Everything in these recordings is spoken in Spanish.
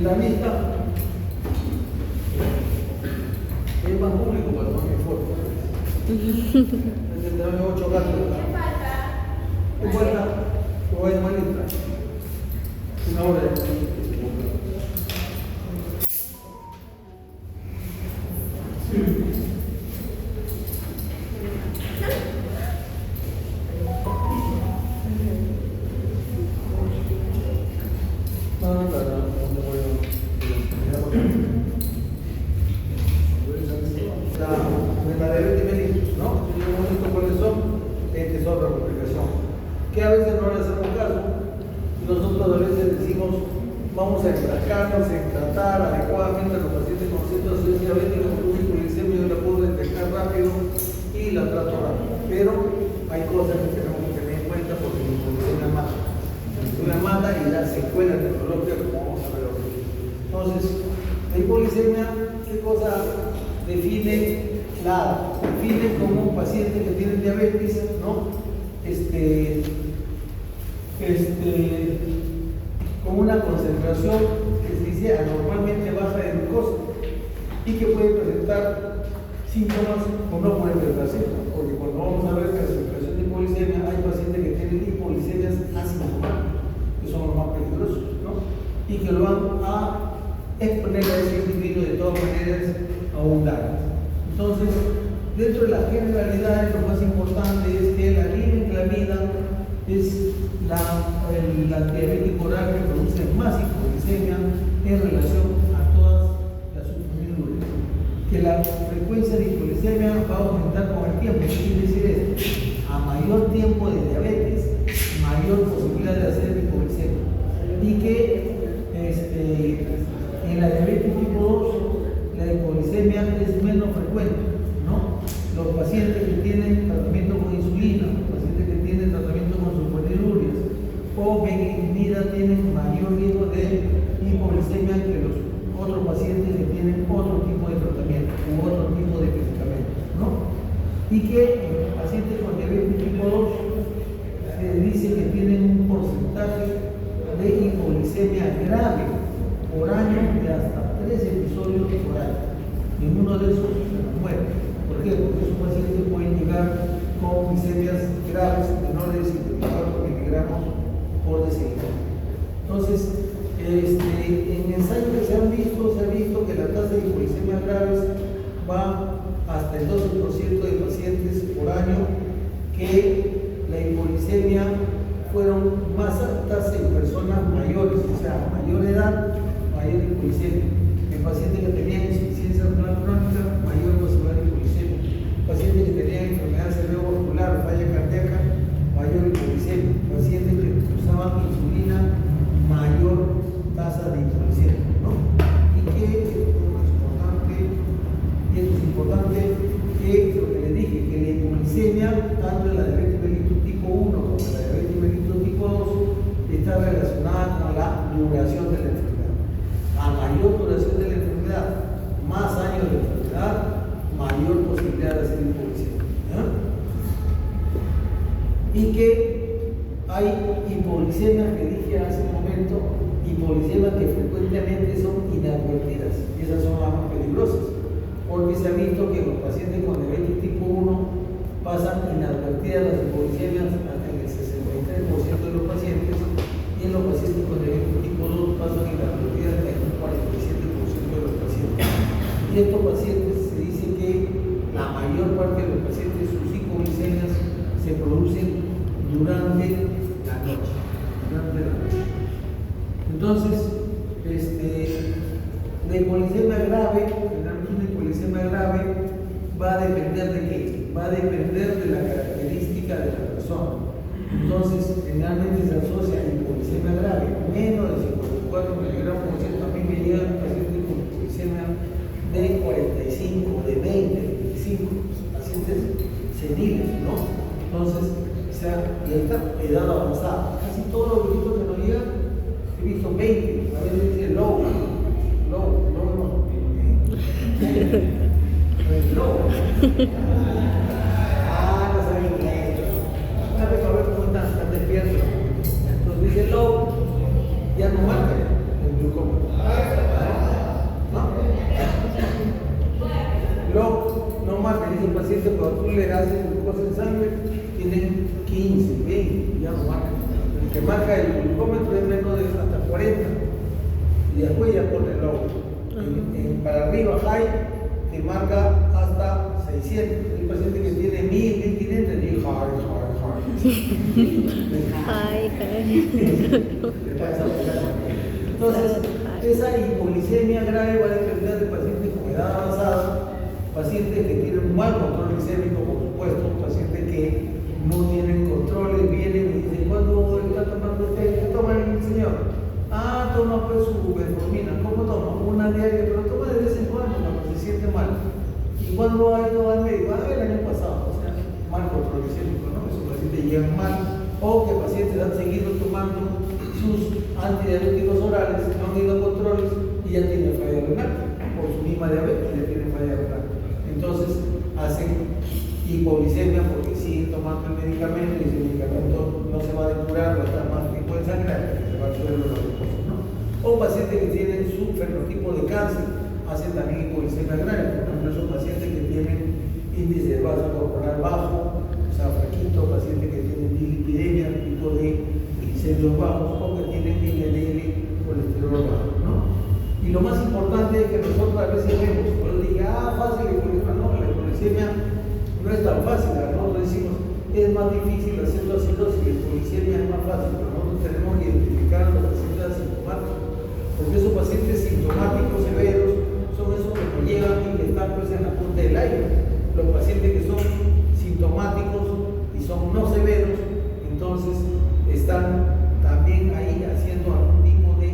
La vista es más público para tomar mi foto. Necesitamos 8 gatos. ¿Qué falta? O es malita. Una hora de la diabetes mellitus, ¿no? Si yo muestro cuáles son, esta es otra complicación. Que a veces no le hacemos caso, nosotros a veces decimos, vamos a entracarnos en tratar adecuadamente a los pacientes con situaciones diabéticas, con una hipoglicemia, yo la puedo detectar rápido y la trato rápido. Pero hay cosas que tenemos que tener en cuenta porque la hipoglicemia mata. Una mata y da secuelas neurológicas, como vamos a ver hoy. Entonces, la hipoglicemia, ¿qué cosa define? Define como pacientes que tienen diabetes, ¿no? Con una concentración que se dice anormalmente baja de glucosa y que puede presentar síntomas o no puede presentar síntomas, porque cuando vamos a ver clasificación de hipoglicemia, hay pacientes que tienen hipoglicemias asintomáticas, que son los más peligrosos, ¿no? Y que lo van a exponer a ese individuo de todas maneras a un daño. Entonces, dentro de las generalidades, lo más importante es que la glibenclamida es el antidiabético oral que produce más hipoglicemia en relación a todas las subfamilias. Que la frecuencia de hipoglicemia va a aumentar con el tiempo. ¿Qué quiere decir esto? A mayor tiempo de diabetes, mayor posibilidad de hacer hipoglicemia. Y que en la diabetes tipo 2, la hipoglicemia es menos frecuente, ¿no? Los pacientes que tienen tratamiento con insulina, los pacientes que tienen tratamiento con sulfonilureas o meglitidina tienen mayor riesgo de hipoglicemia que los otros pacientes que tienen otro tipo de tratamiento u otro tipo de medicamentos, ¿no? Y que en los pacientes con diabetes tipo 2 se dice que tienen un porcentaje de hipoglicemia grave por año de hasta 3 episodios por año. Ninguno de esos muere. ¿Por qué? Porque esos pacientes pueden llegar con glicemias graves menores de 54 miligramos por decilitro. Entonces, en ensayos que se han visto, se ha visto que la tasa de hipoglicemia graves va hasta el 12% de pacientes por año, que la hipoglicemia fueron más altas en personas mayores, o sea, mayor edad, mayor hipoglicemia. En pacientes que tenían insuficiencia renal crónica, mayor posibilidad de hipoglicemia. Pacientes que tenían enfermedad cerebrovascular, falla cardíaca, mayor hipoglicemia. Pacientes que usaban insulina, mayor tasa de hipoglicemia, ¿no? Y que esto es importante, que lo que les dije, que la hipoglicemia, tanto en la diabetes mellitus tipo 1 como en la diabetes mellitus tipo 2, está relacionada con la duración de la enfermedad. A mayor duración de la enfermedad, más años de enfermedad, mayor posibilidad de hacer hipoglicemia. Y que hay hipoglicemias que dije hace un momento, hipoglicemias que frecuentemente son inadvertidas, y esas son las más peligrosas, porque se ha visto que los pacientes con diabetes tipo 1 pasan inadvertidas las hipoglicemias hasta en el 63% de los pacientes, y en los pacientes con diabetes tipo 2 pasan inadvertidas hasta en un 47% de los pacientes. Y estos pacientes se dice que la mayor parte de los pacientes, sus hipoglicemias se producen durante la noche. Entonces, la hipoglicemia grave, generalmente una hipoglicemia grave, va a depender de qué? Va a depender de la característica de la persona. Entonces, generalmente se asocia a hipoglicemia grave, menos de 54 miligramos por ciento. A mí me llegan pacientes con hipoglicemia de 45, de 20, de 25, pacientes seniles, ¿no? Entonces, y esta edad avanzada. Casi todos los viejitos que nos llegan, he visto 20, a veces dice low, no. No saben inglés. Una vez a ver cómo están despiertos. Entonces dice low, ya no marca el glucómetro. que cuando tú le haces glucosa en sangre, tienen 15, 20, ya no marca. El que marca el glucómetro es menos de hasta 40. Y después ya pone el logo. Para arriba, high, te marca hasta 600. Hay paciente que tiene 1000, 1500 y Entonces, esa hipoglicemia grave va a depender de pacientes con edad avanzada, pacientes que tienen un mal control glicémico, por supuesto, pacientes que no tienen controles, vienen y dicen, ¿cuándo está tomando usted? ¿Qué toma el señor? Ah, toma pues su metformina. ¿Cómo toma? Una diaria, pero toma de vez en cuando se siente mal. ¿Y cuándo ha ido al médico? El año pasado, o sea, mal control glicémico, ¿no? Esos pacientes llegan mal, o que pacientes han seguido tomando sus antidiabéticos orales, no han ido a controles y ya tienen falla renal, por su misma diabetes ya tienen falla renal. Entonces hacen hipoglicemia porque siguen tomando el medicamento y ese medicamento no se va a depurar, va a estar más tiempo en sangre, se va a subir los glucosa, ¿no? O pacientes que tienen su fenotipo de cáncer hacen también hipoglicemia grave, por ejemplo, esos pacientes que tienen índice de masa corporal bajo, o sea, fraquito, pacientes que tienen dislipidemia, tipo de glicemios bajos, o que tienen LDL, colesterol bajo, ¿no? Y lo más importante es que nosotros a veces vemos, cuando diga, fácil, no, la hipoglicemia no es tan fácil, nosotros decimos, es más difícil hacer la acidosis, la hipoglicemia es más fácil, pero nosotros tenemos que identificar a los pacientes asintomáticos, porque esos pacientes sintomáticos severos son esos que no llegan y que están pues en la punta del aire. Los pacientes que son sintomáticos y son no severos, entonces están también ahí haciendo algún tipo de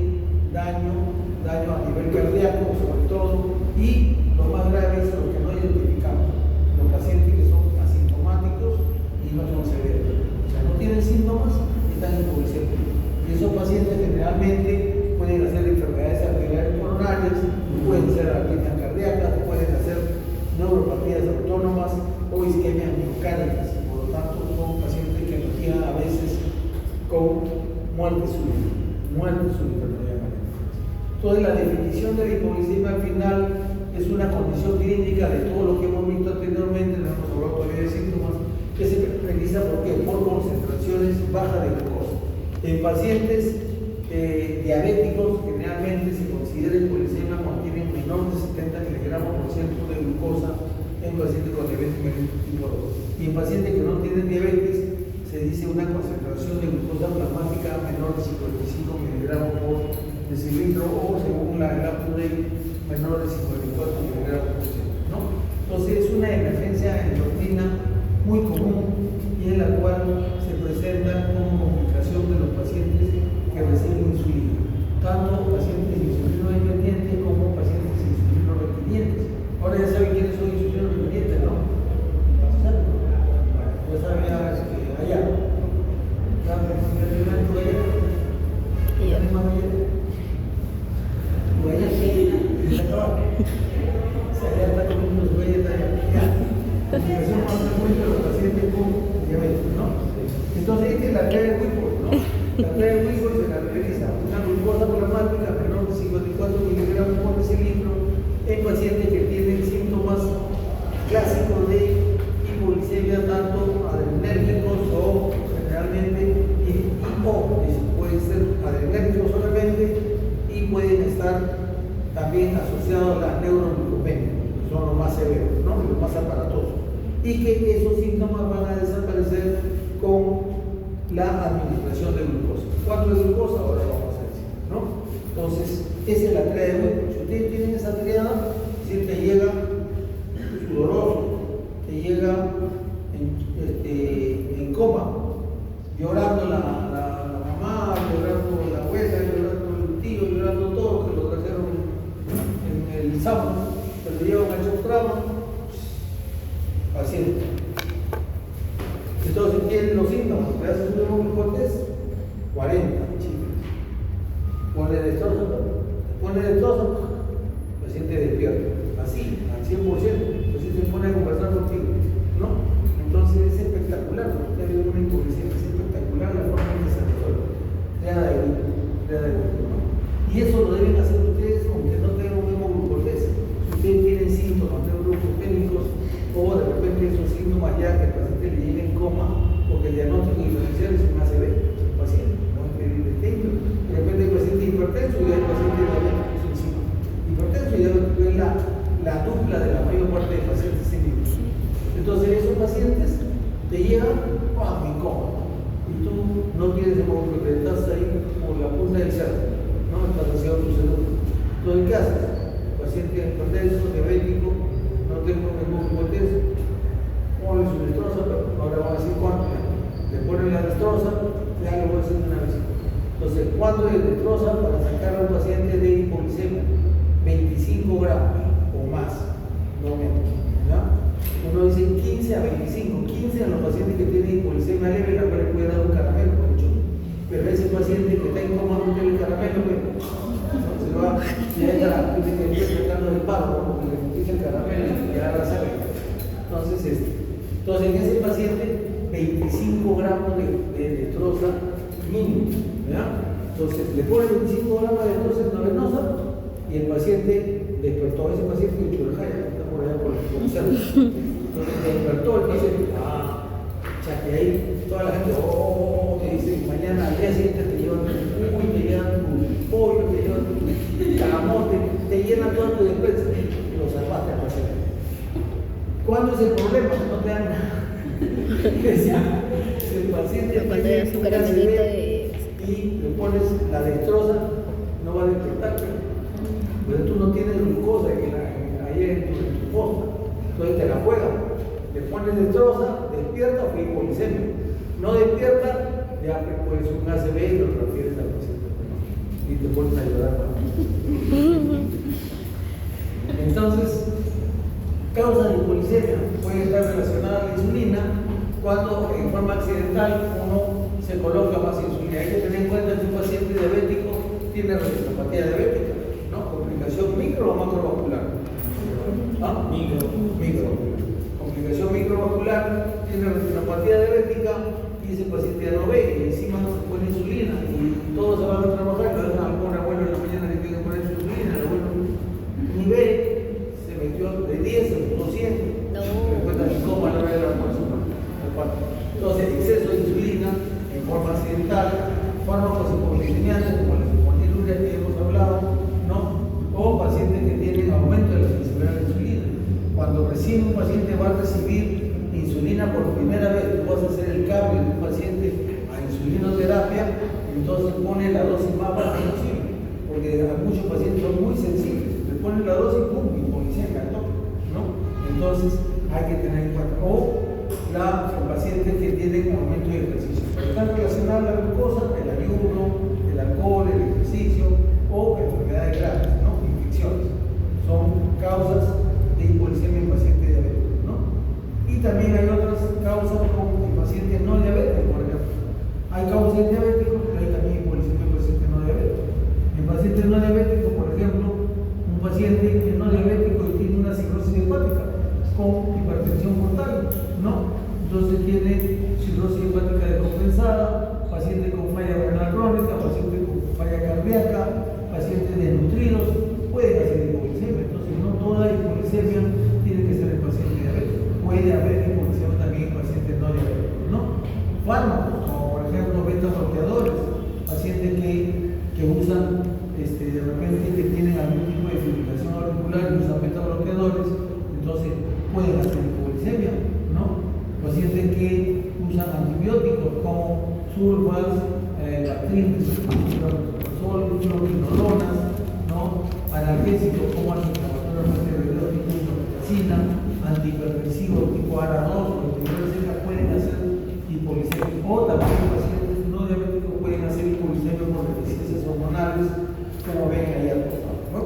daño a nivel cardíaco sobre todo, y lo más grave es lo que no identificamos, los pacientes que son asintomáticos y no son severos, o sea, no tienen síntomas y están hipoglicémicos. Y esos pacientes generalmente pueden hacer enfermedades arteriales coronarias, pueden ser arritmias cardíacas, pueden hacer neuropatías autónomas o isquemias miocárdicas, por lo tanto son pacientes que nos llegan a veces con muerte súbita, no llaman. Entonces la definición de la hipoglicemia al final es una condición clínica de todo lo que hemos visto anteriormente, no hemos hablado todavía de síntomas, que se caracteriza por concentraciones bajas de glucosa. En pacientes diabéticos generalmente se considera hipoglicemia cuando tienen menor de 70 miligramos por ciento de glucosa en pacientes con diabetes tipo 2. Y en pacientes que no tienen diabetes se dice una concentración de glucosa plasmática menor de 55 miligramos por decilitro, o según la UPDA menor de 54 miligramos por ciento, ¿no? Entonces es una emergencia endocrina muy común y en la cual se presenta como complicación de los pacientes que reciben insulina, tanto pacientes insulino dependientes como pacientes insulino requirientes. Ahora ya saben quiénes son insulino dependientes, ¿no? Ya sabía allá. Entonces, esta es la clave de Whipple, ¿no? La clave de Whipple se caracteriza una glucosa plasmática menor de 54 miligramos por decilitro en pacientes que tienen síntomas clásicos de hipoglicemia, tanto adrenérgicos o generalmente pueden ser adrenérgicos solamente y pueden estar también asociados a las neuroglucopenias, que son los más severos, ¿no? Los más aparatosos, y que esos síntomas van a desaparecer con la administración de glucosa. ¿Cuánto de glucosa? Ahora vamos a decir, ¿no? Entonces, esa es la triada de Whipple. Si ustedes tienen esa triada, es decir, te llega sudoroso, te llega en coma, llorando la mamá, llorando la abuela, llorando el tío, llorando todos que lo trajeron en el sábado, que le llevan al subtrama, paciente. Entonces, tienen los síntomas, le hacen un hemoglucotés, 40 chicos. Pone el estrógeno, el paciente despierta, así, al 100%, el paciente se pone a conversar contigo, ¿no? Entonces es espectacular, porque usted ve una hipoglicemia, es espectacular la forma en que se resuelve. Triada de Whipple, ¿no? Y eso lo deben hacer ustedes aunque no tengan un hemoglucotés. Si ustedes tienen síntomas neuroglucopénicos o de repente esos paciente diabético encima. Hipertenso y diabético es la dupla de la mayor parte de pacientes en vivo. Entonces, esos pacientes te llegan muy cómodo. Y tú no tienes de modo que estás ahí por la punta del cerro, ¿no? Estás haciendo tu segundo. Entonces, ¿qué haces? Paciente hipertenso, diabético, no tengo ningún hipotenso, ponle su destroza, pero ahora vamos a decir cuánto. Le ponen la destroza, ya lo voy a decir una vez. Entonces, ¿cuánto es destroza para sacar a un paciente de hipoglicemia? 25 gramos o más, no menos. ¿Ya? Uno dice 15 a 25, 15 a los pacientes que tienen hipoglicemia leve, la cual le puede dar un caramelo, mucho. Pero ese paciente que está incómodo con el caramelo, se va, ya está, dice que está tratando del palo, ¿no? Porque le empieza el caramelo y ya la sabe. Entonces, en ese paciente, 25 gramos de destroza mínimo, ¿ya? Entonces, le ponen 25 gramos de destroza endovenosa y el paciente despertó. Ese paciente que está por allá por el cerro. Entonces, despertó el paciente. Ya que ahí toda la gente, te dice, mañana al día siguiente te llevan tu te llevan tu pollo, te llevan tu camote, te llenan toda tu despensa. Lo salvaste al paciente. ¿Cuándo es el problema? No te dan nada. El paciente tiene un cáncer y le pones la destroza, no va a detectar, pero tú no tienes glucosa ahí en tu posta, entonces te la juegan. Le pones destroza, despierta o fue hipoglicemia. No despierta, ya pues un ACV y lo transfieres al paciente y te pones a ayudar. Entonces, causa de hipoglicemia puede estar relacionada a la insulina cuando en forma accidental uno se coloca más insulina. Hay que tener en cuenta que un paciente diabético tiene retinopatía diabética, ¿no? Complicación micro o macrovascular. Micro. Complicación microvascular, tiene retinopatía diabética y ese paciente ya no ve y encima no se pone insulina y todos se van a trabajar, lo dejan al pobre abuelo en la mañana que tiene que poner insulina, el abuelo ni ve, se metió de 10 a 200, después también coma la hora del almuerzo. Entonces, exceso de insulina en forma accidental, fármacos hipoglicemiantes como la sulfonilurea que hemos hablado, ¿no? O pacientes que tienen aumento de la sensibilidad a la insulina. Cuando recién un paciente va a recibir insulina por primera vez, tú vas a hacer el cambio de un paciente a insulinoterapia, entonces pone la dosis más baja posible, porque muchos pacientes son muy sensibles, le ponen la dosis, pum, hipoglicemia, ¿no? Entonces hay que tener en cuenta. O los pacientes que tienen aumento de ejercicio. Están relacionadas la glucosa, el ayuno, el alcohol, el ejercicio o enfermedades graves, ¿no? Infecciones. Son causas de hipoglicemia en pacientes diabéticos, ¿no? Y también hay otras causas como en pacientes no diabéticos, por ejemplo. Hay causas diabéticos, pero hay también hipoglicemia en pacientes no diabéticos. En pacientes no diabéticos, por ejemplo, un paciente que es no diabético y tiene una cirrosis hepática con hipertensión portal, ¿no? Entonces tiene cirrosis hepática descompensada, paciente con falla renal crónica, paciente con falla cardíaca, pacientes desnutridos, pueden hacer hipoglicemia. Entonces no toda hipoglicemia tiene que ser en paciente diabético. Puede haber hipoglicemia también en pacientes no diabéticos, ¿no? Fármacos, como por ejemplo beta bloqueadores, pacientes que usan de repente que tienen algún tipo de fibrilación auricular y usan beta bloqueadores, entonces pueden hacer hipoglicemia, ¿no? Pacientes que usan antibióticos como sulfas, bactrim, fluoroquinolonas, ¿no? Analgésicos como antiinflamatorios antibióticos, metacina, antihipertensivos tipo ARA2 o antibióticos pueden hacer hipoglicemia. O también pacientes no diabéticos pueden hacer hipoglicemia por deficiencias hormonales, como ven ahí al costado, ¿no?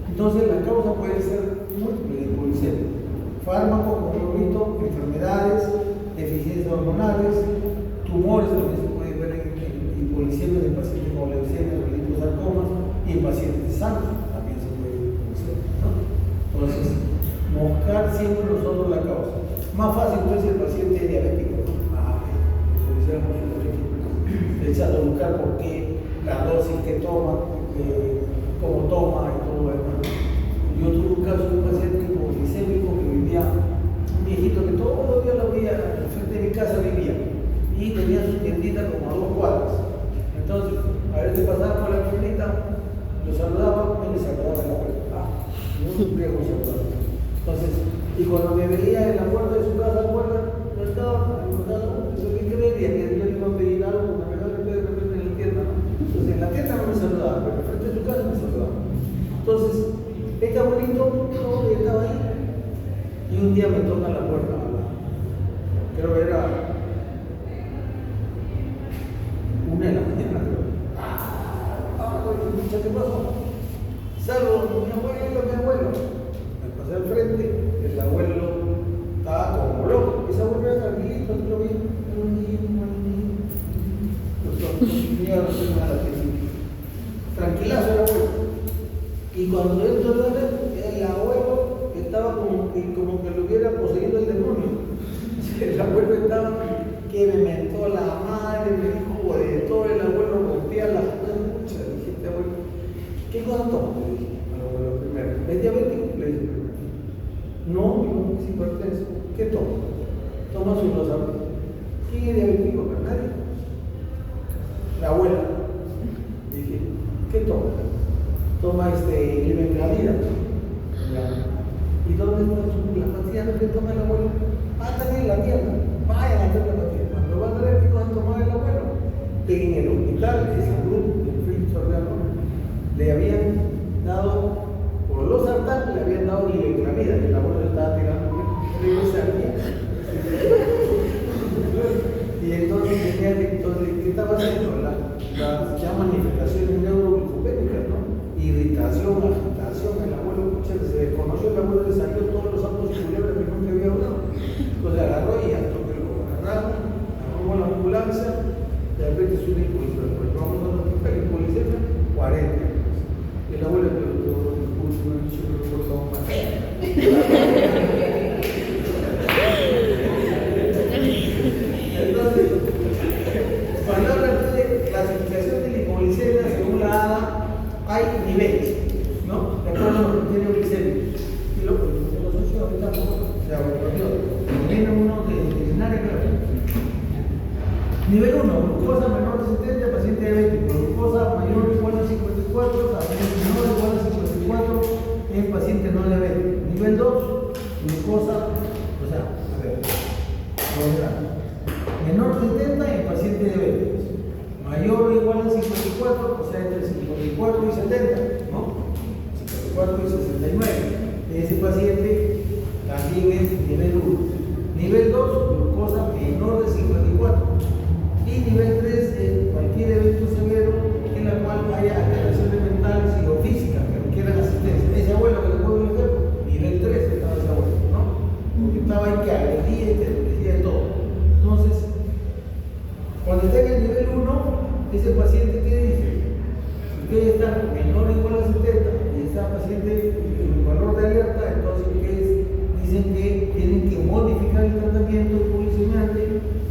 Entonces la causa puede ser múltiple de hipoglicemia. Fármacos, como hemos visto, enfermedades, deficiencias hormonales, tumores, también se puede ver en hipoglicemia en pacientes con leucemia, liposarcomas y en pacientes sanos también se puede ver hipoglicemia, ¿no? Entonces, buscar siempre nosotros la causa. Más fácil puede ser el paciente diabético. Empezar a buscar por qué, la dosis que toma, cómo toma y todo eso. Yo tuve un caso de un paciente hipoglicémico que vivía, un viejito que todos los días lo veía, frente de mi casa vivía, y tenía su tiendita como a 2 cuadras. Entonces, a veces pasaba por la tiendita, lo viejos zapatos. Entonces, y cuando me veía en la puerta de su casa, no estaba, ¿qué creería? Que yo le iba a pedir algo, me regalo de repente en la tienda, ¿no? Entonces, en la tienda no me saludaba, pero frente a su casa me saludaba. Entonces, este abuelito, todo estaba ahí. Y un día me toca la puerta, creo que era 1 de la mañana, creo. ¿Qué pasó? Salvo, mi abuelo. Me pasé al frente, el abuelo estaba como loco. Ese abuelo era tranquilito, tú lo vi. Tranquilazo el abuelo. Y cuando yo entró el abuelo estaba como que lo hubiera poseído el demonio. El abuelo estaba que me mentó la madre, me dijo de todo, el abuelo rompía las muchas. Dije, este abuelo, ¿qué cosa toma? Le dije al abuelo primero. ¿Es diabético? Le dije primero. No, digo, es hipertenso. ¿Qué toma? Toma su losario. ¿Quién es diabético? Nadie. La abuela. Dije, ¿qué toma? Toma Limeclavida. ¿Y dónde están las pastillas que toma el abuelo? Andan en la tienda, vayan a hacer la pastilla. Cuando van a ver qué cosa tomaba el abuelo, en el hospital de salud del Félix Soriano, le habían dado, por los sartán, le habían dado Limeclavida, y el abuelo estaba tirando y entonces ¿qué estaba haciendo? Las ya manifestaciones neuroglicopénicas, ¿no? Irritación, agitación, el abuelo, se desconoció, el abuelo le salió todos los santos y culebras que nunca había hablado. Entonces agarró y hasta que lo agarraron, agarró la ambulancia, de repente subió el policía, pues vamos a notificar el policía, 40. El abuelo le preguntó, por favor, más. Entonces, cuando hablan de clasificación de la hipoglicemia según la ADA, hay niveles, ¿no? De acuerdo a lo que tiene glicemia. Y lo que lo asocio ahorita, o sea, nivel 1 de veterinaria, creo. Nivel 1, glucosa menor de 70, paciente diabético. Glucosa mayor o igual a 54, paciente menor o igual a 54, es paciente no diabético. Nivel 2, glucosa, o sea, a ver, menor de 70 en paciente diabético. Mayor o igual a 54, o sea, entre 54 y 70, ¿no? 54 y 69. Ese paciente también es nivel 1. Nivel 2, glucosa menor de 54. Y nivel 3, cualquier evento severo en la cual haya alteraciones mentales y o físicas que requieran asistencia. Ese abuelo que le puedo decir, nivel 3 estaba ese abuelo, ¿no? Porque estaba ahí que agredía y que decía de todo. Entonces, cuando esté en el nivel 1, ese paciente, ¿qué dice? Si usted está menor o igual a 70 y está paciente en valor de alerta, entonces, ¿qué es? Dicen que tienen que modificar el tratamiento hipoglicemiante,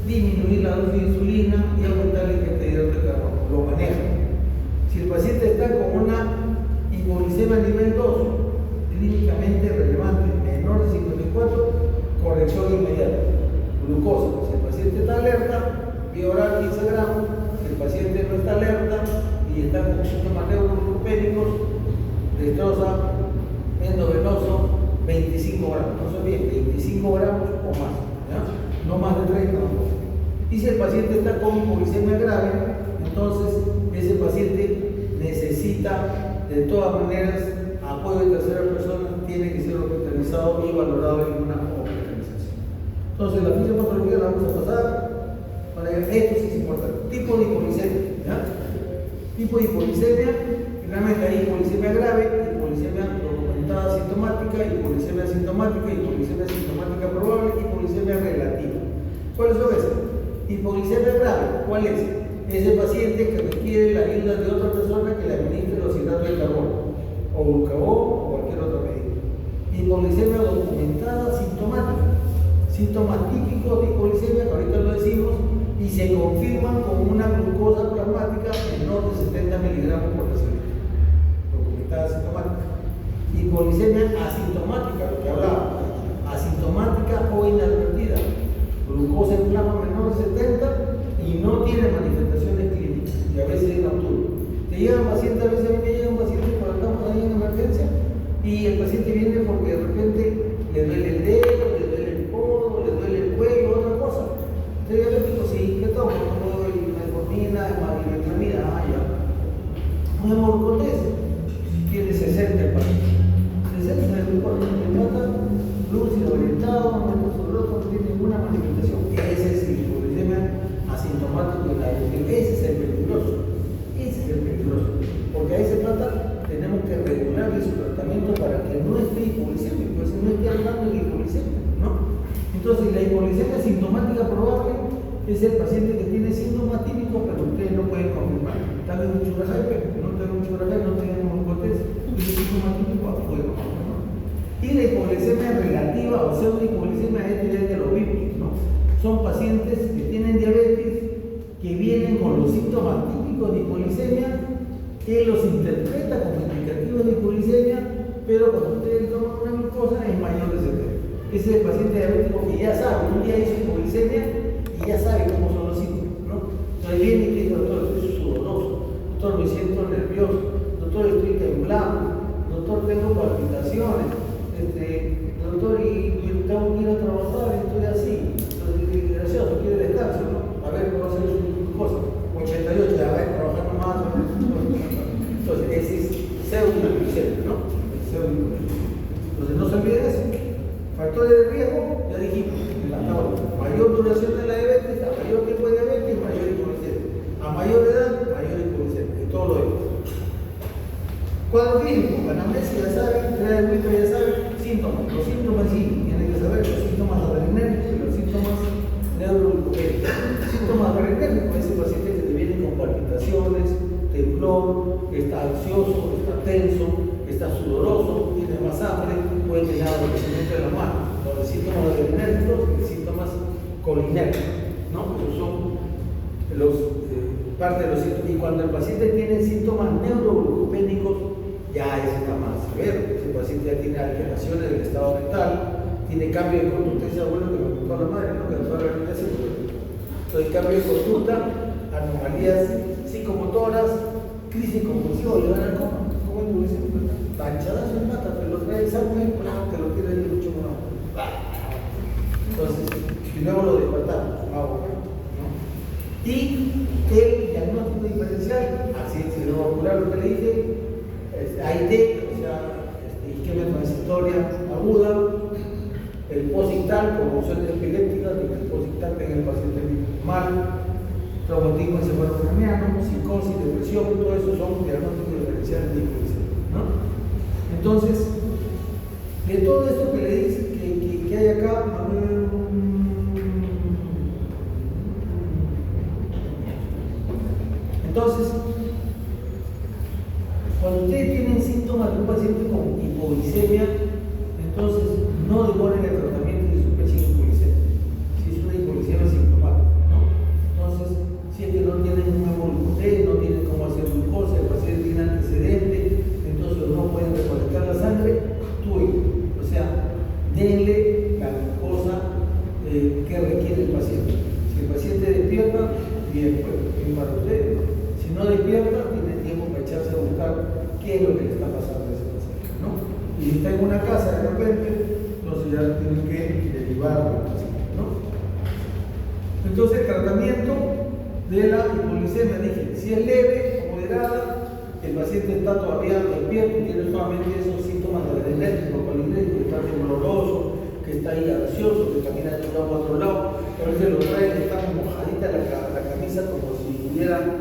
disminuir la dosis de insulina y aumentar el hidrato de carbono. Lo manejan. Si el paciente está con una hipoglicemia nivel 2, clínicamente relevante, menor de 54, corrección inmediata. Glucosa. Si el paciente está alerta, vía oral 15 gramos. Si el paciente no está alerta y está con síntomas neuroglicopénicos, destroza endovenoso 25 gramos. No sé bien, 25 gramos o más. ¿Ya? No más de 30 gramos. Y si el paciente está con hipoglicemia grave, entonces ese paciente necesita de todas maneras apoyo de tercera persona, tiene que ser hospitalizado y valorado en una hospitalización. Entonces la fisiopatología la vamos a pasar para ver, esto sí es importante. Tipo de hipoglicemia, ¿ya? Tipo de hipoglicemia, realmente hay hipoglicemia grave, hipoglicemia documentada sintomática, hipoglicemia asintomática, hipoglicemia sintomática probable, hipoglicemia relativa. ¿Cuáles son esas? Hipoglicemia grave, ¿cuál es? Es el paciente que requiere la ayuda de otra persona que le administre los hidratos de carbono, o glucagón o cualquier otra medida. Hipoglicemia documentada sintomática, síntomas típicos de hipoglicemia, que ahorita lo decimos, y se confirman con una glucosa plasmática menor de 70 miligramos por decilitro. Documentada sintomática. Hipoglicemia asintomática, lo que hablaba, asintomática o inadvertida. Glucosa en plasma menor de 70 y no tiene manifestaciones clínicas, y a veces es nocturno. Te llega un paciente, a veces a mí me llega un paciente cuando estamos ahí en emergencia y el paciente viene tratamiento para que no esté hipoglicémico, pues no esté hablando de hipoglicemia, ¿no? Entonces, la hipoglicemia sintomática probable es el paciente que tiene síntomas típicos, pero ustedes no pueden confirmar. Tal vez un sugar hyper, no tengo un sugar hyper, no tenemos glucotés, y el síntoma típico afuera, ¿no? Y la hipoglicemia relativa o pseudohipoglicemia es de los bípedos, ¿no? Son pacientes que tienen diabetes, que vienen con los síntomas típicos de hipoglicemia, que los interpreta como indicativos de hipoglicemia, pero cuando ustedes toman una glucosa es mayor de 70. Ese es el paciente diabético que ya sabe, un día hizo hipoglicemia y ya sabe cómo son los síntomas, ¿no? Entonces viene y dice, doctor, estoy sudoroso, doctor, me siento nervioso, doctor, estoy temblando, doctor, tengo palpitaciones, doctor, y tengo que ir a trabajar, estoy así, entonces, gracioso, quiere descanso, ¿no? A ver, ¿cómo hacer su glucosa? 88, ya va a trabajar más. Entonces, ese es pseudohipoglicemia, ¿no? Entonces, no se olviden eso. Factores de riesgo, ya dijimos, en la tabla. Mayor duración de la diabetes, a mayor tipo de diabetes, mayor hipoglicemia. A mayor edad, mayor hipoglicemia. Y todo lo demás. Cuadro clínico, anamnesia, ya saben, prueba de Whipper, ya saben, síntomas. Los síntomas sí, tienen que saber los síntomas adrenérgicos y los síntomas neurológicos. Síntomas adrenérgicos, ese paciente que te viene con palpitaciones, temblor, está ansioso, está tenso, está sudoroso, tiene más hambre, puede tener adormecimiento de la mano. Los síntomas adrenérgicos y síntomas colinérgicos, ¿no? Esos son los parte de los síntomas. Y cuando el paciente tiene síntomas neuroglucopénicos, ya está más severo. Ese paciente ya tiene alteraciones del estado mental, tiene cambio de conducta. Ese abuelo que me contó la madre, ¿no? Que toda la vida se puede. Entonces, cambio de conducta, anomalías psicomotoras, crisis compulsiva, llevar al coma. ¿Cómo es que se tanchadas en mata, te lo trae el sangre, te lo tira ahí mucho más. Entonces, y luego lo despertamos, ¿no? Y el diagnóstico diferencial, así es, cerebrovascular, lo que le dije, AIT, o sea, isquemia transitoria aguda, el posictal, convulsiones epilépticas, el posictal en el paciente mal, traumatismo encefalocraniano, psicosis, depresión, todo eso son diagnósticos diferenciales de hipoglicemia, ¿no? Entonces, de todo esto que le dice que hay acá, entonces, cuando ustedes tienen síntomas de un paciente con hipoglicemia, entonces no demoren el tratamiento de sospecha de hipoglicemia. Si es una hipoglicemia sintomática, ¿no? Entonces, si es que no tienen un hemoglucotés, no tienen cómo hacer glucosa, el paciente tiene antecedente, entonces no pueden recolectar la sangre, actúen. O sea, denle la glucosa que requiere el paciente. Si el paciente despierta, bien, pues, bien para ustedes. Si no despierta, tiene tiempo para echarse a buscar qué es lo que le está pasando a ese paciente, ¿no? Y si está en una casa de repente, entonces ya tienen que derivar al paciente, ¿no? Entonces, el tratamiento de la hipoglicemia, dije, si es leve o moderada, el paciente está todavía despierto y tiene solamente esos síntomas de adrenérgico, colinérgico, que está tembloroso, que está ahí ansioso, que camina de un lado a otro lado, que a veces lo traen, está como mojadita la camisa, como si hubieran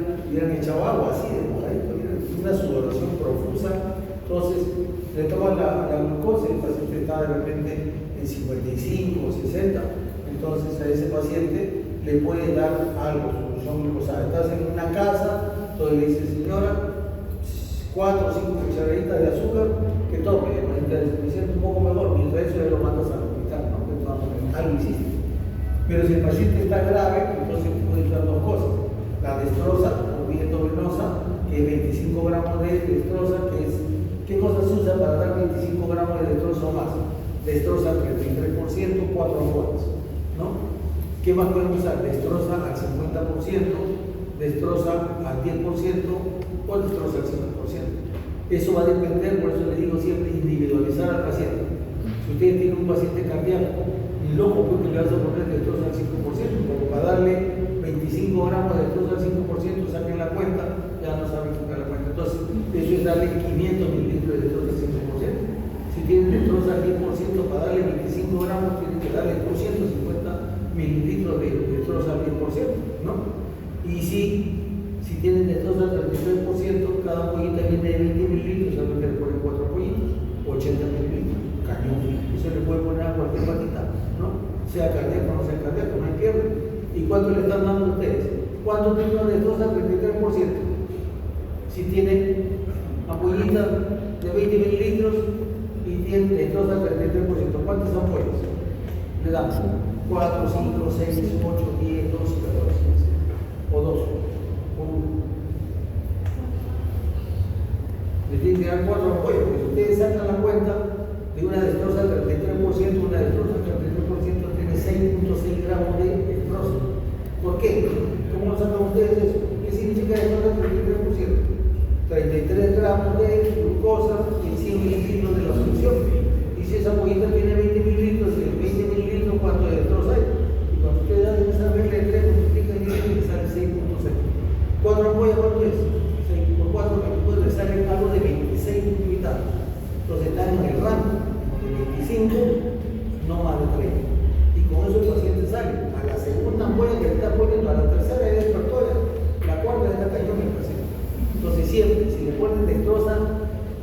echado agua así de mojadito, una sudoración profusa. Entonces le toman la glucosa y el paciente está de repente en 55 o 60. Entonces a ese paciente le puede dar algo, solución glucosa. Estás en una casa, entonces le dice, señora, 4 o 5 cucharaditas de azúcar que tome, me siento un poco mejor, mientras eso ya lo mandas al hospital, ¿no? Algo hiciste. Pero si el paciente está grave, entonces puede usar dos cosas: la destroza o vía endovenosa, que es 25 gramos de destroza, que es, ¿qué cosa se usa para dar 25 gramos de destroza o más? Destroza al 33%, 4 horas, ¿no? ¿Qué más podemos usar? Destroza al 50%, destroza al 10% o destroza al 5%. Eso va a depender, por eso les digo siempre, individualizar al paciente. Si ustedes tienen un paciente cardíaco, ni loco porque le vas a poner destroza al 5%, porque para darle 25 gramos de destroza al 5%, saquen la cuenta, ya no saben sacar la cuenta. Entonces, eso es darle 500 mililitros de destroza al 5%. Si tienen destroza al 10%, para darle 25 gramos, tienen que darle 250 mililitros de destroza al 10%, ¿no? Y si tienen destroza al 33%, cada ampollita viene de 20 mililitros, a lo que le ponen 4 ampollitos. ¿Y cuánto le están dando a ustedes? ¿Cuánto tiene una destroza? 33%. Si tienen ampollita de 20 mililitros y tienen destroza 33%, ¿cuántas ampollas? Le damos 4, 5, 6, 8, 10, 12, 14, o 2, o 1. Le tienen que dar 4 ampollas, porque si ustedes sacan la cuenta de una destroza del 33%, una destroza del 33% tiene 6.6 gramos de destroza. ¿Por qué? ¿Cómo lo sacan ustedes eso? ¿Qué significa destroza del 33%? 33 gramos de glucosa en 100 mililitros de la solución. Y si esa ampollita tiene 20 mililitros, en 20 mililitros, ¿cuánto de destroza hay? Y cuando ustedes hacen esa regla de 3, multiplican y le sale 6.6. 4 ampollas, ¿cuánto es? 6 por 4, después le sale algo de 26 mililitros. Entonces están en el rango de 25, no más de 30. Y con eso el paciente sale. A la segunda ampolla que le está poniendo, a la tercera ya despertó, la cuarta ya está cayendo el paciente. Entonces siempre, si le ponen destroza,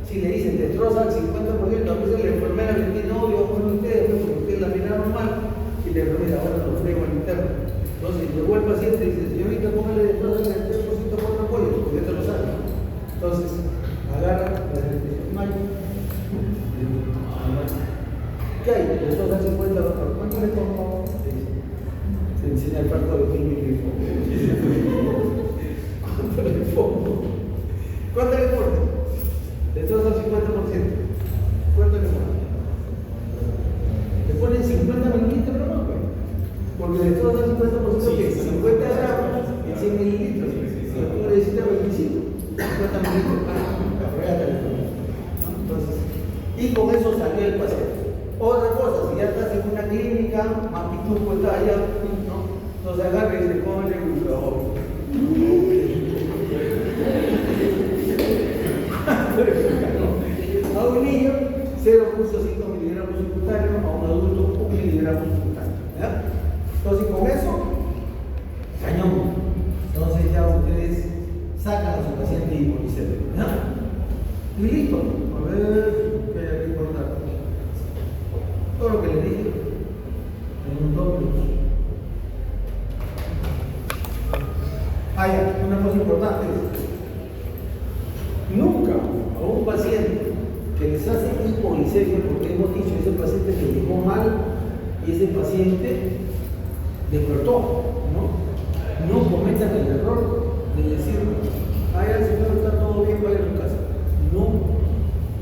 si le dicen destroza al 50%, a veces la enfermera le dice, no, yo con ustedes, porque ustedes la miraron mal, y la enfermera, bueno, lo frego al interno. Entonces llegó el paciente y dice, señorita, póngale destroza al 33% por apoyo, porque ya te lo sabe. Entonces, agarra la destroza. ¿Qué hay? Destroza al 50%, ¿cuánto le pongo? Se enseña el parto de 1000 mililitros. ¿Cuánto le pongo? ¿Cuánto le ponen? Destroza al 50%. ¿Cuánto le ponen? Le ponen 50 mililitros nomás, pues. Porque destroza al 50%, ¿qué? 50 gramos en 100 mililitros. Tú necesitas 25. 50 mililitros para la fregata de la. Entonces, y con eso salió el paciente. Otra cosa, si ya estás en una clínica, más pituco está allá, ¿no? Entonces agarra y se pone el glucómetro. A un niño 0.5 miligramos subcutáneo, a un adulto 1 miligramo subcutáneo. ¿Ya? Entonces con eso, cañón. Entonces ya ustedes sacan a su paciente hipoglicémico. ¿Ya? Y listo. A ver, ¿qué hay que cortar? Todo lo que les dije en un doble. Ya, una cosa importante es, nunca a un paciente que les hace hipoglicemia, porque hemos dicho ese paciente que llegó mal y ese paciente despertó, no cometan el error de decir, el señor está todo bien, vaya a su casa. No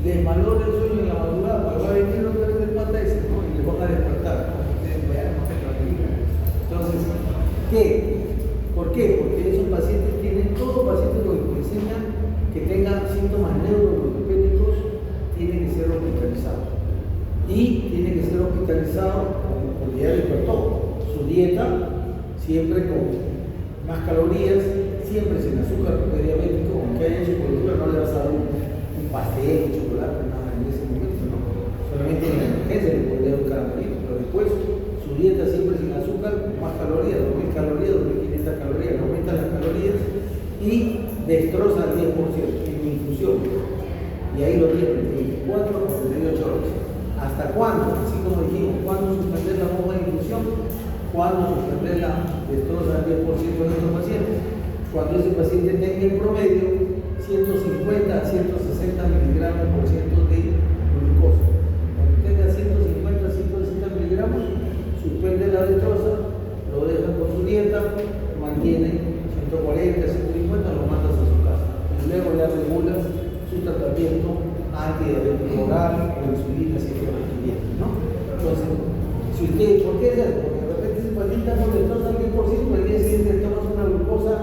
les valore el sueño en la madrugada, porque va a venir otra vez el pata ese, ¿no? Y les van a despertar, ¿no? Entonces, ¿qué? ¿Por qué? Porque esos pacientes tienen, todo paciente con hipoglicemia que tenga síntomas neurologopédicos tiene que ser hospitalizado. Y tiene que ser hospitalizado porque ya despertó. Su dieta siempre con más calorías, siempre sin azúcar, porque es diabético, aunque haya hecho cultura, no le vas a dar un pastel, un chocolate, nada en ese momento, ¿no? Solamente en la emergencia le podría dar un caramelito, pero después su dieta siempre sin azúcar, con más calorías, 2000 calorías, 2500 calorías, le aumentan las calorías y destroza al 10% en infusión. Y ahí lo tienen, 24 o 78 horas. ¿Hasta cuándo? Así como dijimos, ¿cuándo suspender la bomba de infusión? ¿Cuándo suspender la destroza al 10% de nuestros pacientes? Cuando ese paciente tenga en promedio 150 a 160 miligramos por ciento de glucosa. Cuando tenga 150 a 160 miligramos, suspende la destroza, lo deja con su dieta, mantiene 140, 150, lo mandas a su casa. Y luego ya regulas su tratamiento antidiabético oral o insulina si es que requiere, ¿no? Entonces, si usted, ¿por qué es eso? Porque de repente ese paciente está con destroza al 10%, el día siguiente tomas una glucosa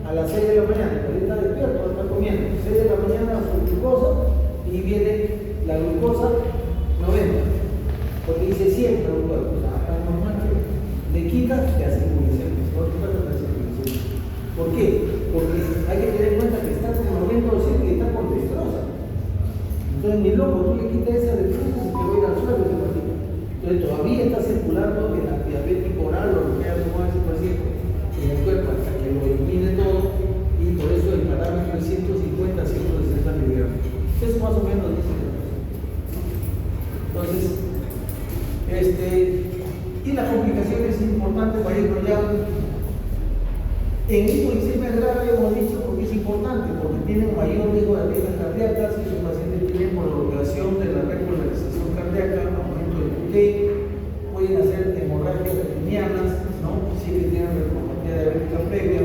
a las 6 de la mañana, el paciente está despierto, está comiendo, 6 de la mañana su glucosa y viene la glucosa 90, porque dice siempre un cuerpo, normal que le quitas, te hace hipoglicemia, ¿por qué? Porque hay que tener en cuenta que está con 90% y está con destroza. Entonces, mi loco, tú le quitas esa destroza y te va a ir al suelo ese paciente. Entonces, todavía está circulando el antidiabético oral o lo que haya tomado ese paciente en el cuerpo hasta que lo elimine todo, y por eso el parámetro es 150 a 160 miligramos. Eso más o menos dice la cosa. Entonces, y la complicación es importante para irlo ya En hipoglicemia grave hemos dicho porque es importante, porque tiene un mayor riesgo de arritmias cardíacas si su paciente tiene prolongación de la repolarización cardíaca, aumento del QT, pueden hacer hemorragias arterianas, ¿no? Si es que tienen retinopatía diabética previa,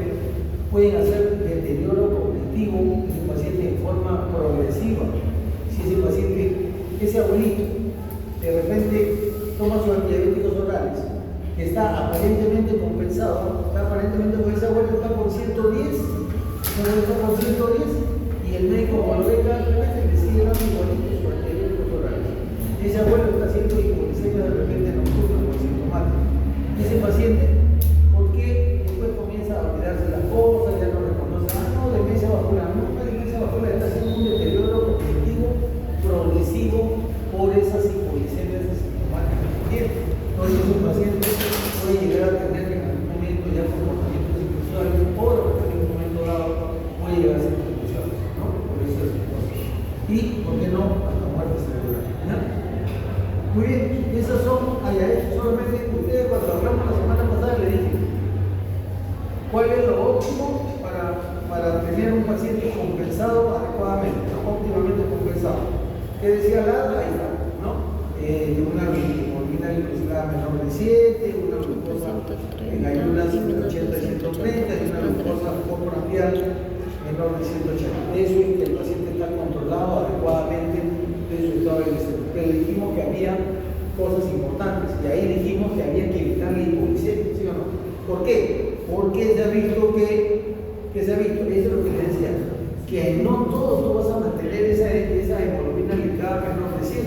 pueden hacer deterioro cognitivo de ese paciente en forma progresiva. Si ese paciente, ese abuelito, de repente toma sus antidiabéticos orales, que está aparentemente compensado, porque ese abuelo está con 110, y el médico cuando lo ve cada vez le sigue dando igualito sus antidiabéticos orales. Ese abuelo está haciendo hipoglicemia de repente nocturna por sintomática. Ese paciente, ¿por qué después comienza a olvidarse las cosas, ya no reconoce, no, demencia vascular, no, demencia vascular, está haciendo un deterioro cognitivo progresivo por esas hipoglicemias sintomáticas que tiene? Entonces, un paciente puede llegar a tener en algún momento ya comportamientos sexuales o en un momento dado puede llegar a ser convulsiones, ¿no? Por eso es cosas. Y, ¿por qué no? Hasta muerte cerebral. ¿Ya? Muy bien, esas son, solamente ustedes cuando hablamos la semana pasada le dije, ¿cuál es lo óptimo para tener un paciente compensado adecuadamente, óptimamente compensado? ¿Qué decía la? Ahí está, ¿no? Una hemoglobina glicosilada menor de 7, una glucosa en ayunas entre 80 y 130 y una glucosa postprandial menor de 180. Eso es que el paciente está controlado adecuadamente de su estado glicémico. Pero dijimos que había cosas importantes y ahí dijimos que había que evitar la hipoglicemia, ¿sí o no? ¿Por qué? Porque se ha visto que se ha visto, eso es lo que les decía, que no todos tú vas a mantener esa hemoglobina glicada menor de 7.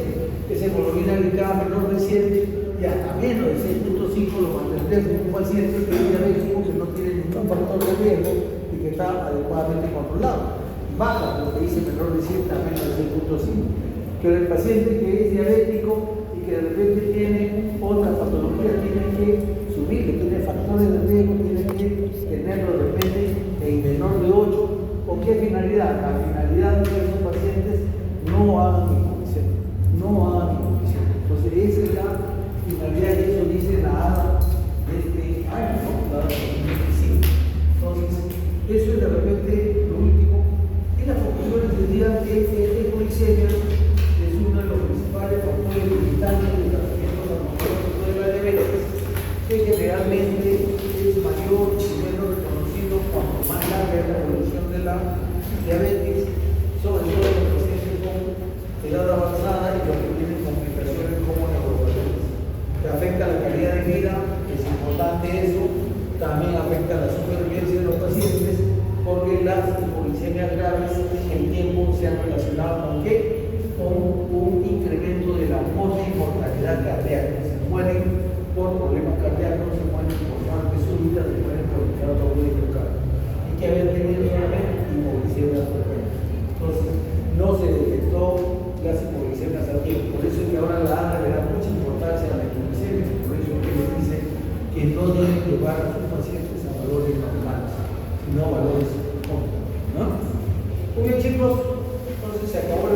Esa hemoglobina glicada menor de 7 y hasta menos de 6.5 lo mantendrás en un paciente que es diabético, que no tiene ningún factor de riesgo y que está adecuadamente controlado. Baja lo que dice menor de 7 a menos de 6.5. Pero el paciente que es diabético y que de repente tiene otra patología, tiene que subir, que tiene factores de riesgo, tiene que tenerlo de repente en menor de 8. ¿Con qué finalidad? La finalidad de que esos pacientes no hagan hipoglicemia. Entonces, esa es la finalidad y eso dice la ADA de este año, ¿no? La ADA 2025. Entonces, eso es de repente lo último. Y las conclusiones del día es que la hipoglicemia es uno de los principales factores limitantes del tratamiento farmacológico de la diabetes, que generalmente es mayor y menos reconocido cuanto más larga es la evolución de la diabetes, sobre todo en los pacientes con edad avanzada y los que tienen complicaciones como neuropatologías. Que afecta la calidad de vida, es importante eso, también afecta la supervivencia de los pacientes, porque las hipoglicemias graves en el tiempo se han relacionado con qué? Con un incremento de la mortalidad cardíaca. Se mueren por problemas cardíacos, se mueren por muertes súbitas, se mueren por infarto de miocardio. Hay que haber tenido solamente hipoglicemias frecuentes. Entonces, no se detectó las hipoglicemias a tiempo. Por eso es que ahora la ANA le da mucha importancia a la hipoglicemia. Por eso es que les dice que no deben llevar a sus pacientes a valores normales, sino a valores óptimos, ¿no? Muy bien, chicos, entonces se acabó